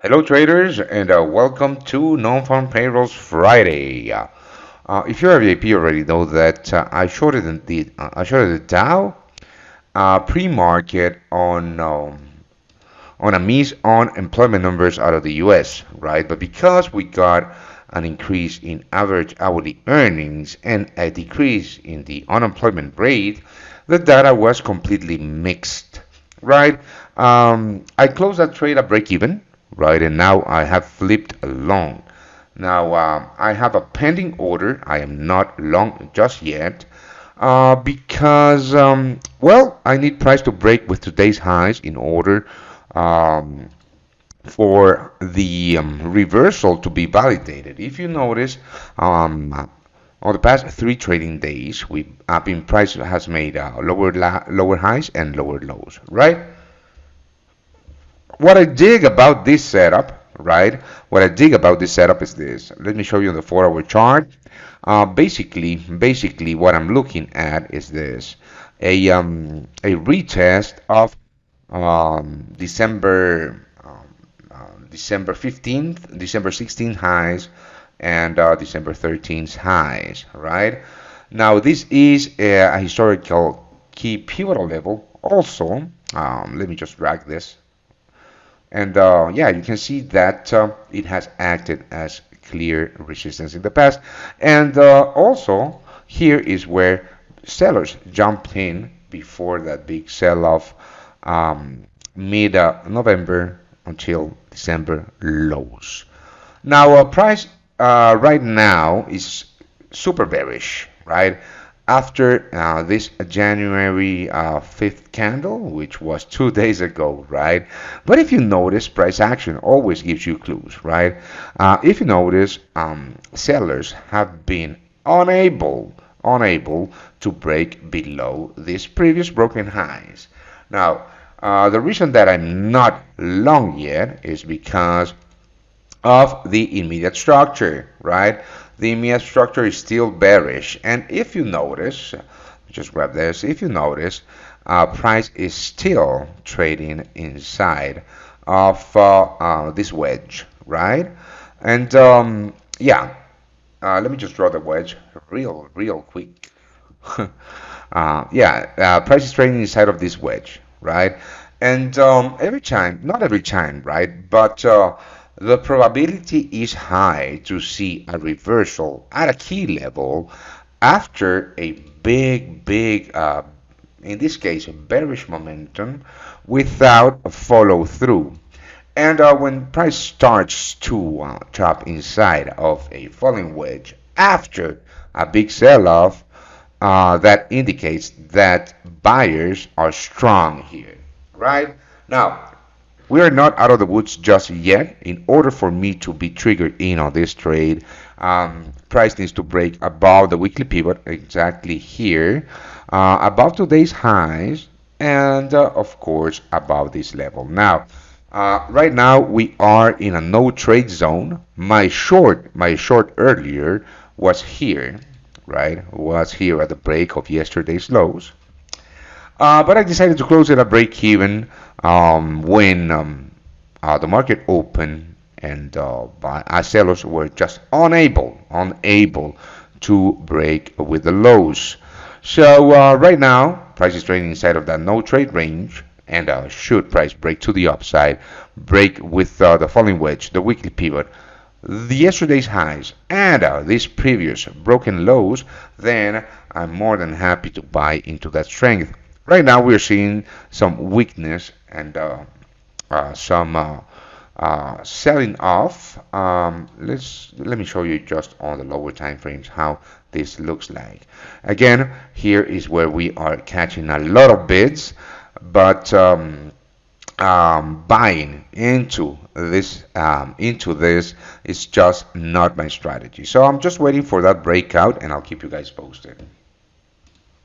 Hello, traders, and welcome to Non-Farm Payrolls Friday. If you're a VIP, you already know that I shorted the Dow pre-market on a miss on employment numbers out of the U.S. Right? But because we got an increase in average hourly earnings and a decrease in the unemployment rate, the data was completely mixed. Right? I closed that trade at break even, right? And now I have flipped long. Now I have a pending order. I am not long just yet because, well, I need price to break with today's highs in order um, for the reversal to be validated. If you notice, on the past three trading days, we been price has made lower highs and lower lows, right? What I dig about this setup, right? What I dig about this setup is this. Let me show you the 4-hour chart. Basically, what I'm looking at is this: a retest of December 15th, December 16th highs, and December 13th highs, right? Now, this is a historical key pivotal level. Also, let me just drag this. And yeah, you can see that it has acted as clear resistance in the past. And also, here is where sellers jumped in before that big sell-off mid-November until December lows. Now, price right now is super bearish, right? After this January 5th candle, which was 2 days ago, right? But if you notice, price action always gives you clues, right? If you notice, sellers have been unable to break below these previous broken highs. Now, the reason that I'm not long yet is because of the immediate structure, right? The immediate structure is still bearish. And if you notice, just grab this, if you notice, price is still trading inside of this wedge, right? And yeah, let me just draw the wedge real quick. Yeah, price is trading inside of this wedge, right? And every time, not every time, right? But the probability is high to see a reversal at a key level after a big, in this case, bearish momentum without a follow through. And when price starts to drop inside of a falling wedge after a big sell-off, that indicates that buyers are strong here, right? Now, we are not out of the woods just yet. In order for me to be triggered in on this trade, price needs to break above the weekly pivot exactly here, above today's highs, and of course above this level. Now, right now we are in a no trade zone. My short earlier was here, right? Was here at the break of yesterday's lows. But I decided to close it at break even when the market opened and our sellers were just unable to break with the lows. So right now, price is trading inside of that no trade range, and should price break to the upside, break with the falling wedge, the weekly pivot, the yesterday's highs, and these previous broken lows, then I'm more than happy to buy into that strength. Right now, we're seeing some weakness and some selling off. Let me show you just on the lower time frames how this looks like. Again, here is where we are catching a lot of bids, but buying into this is just not my strategy. So I'm just waiting for that breakout, and I'll keep you guys posted.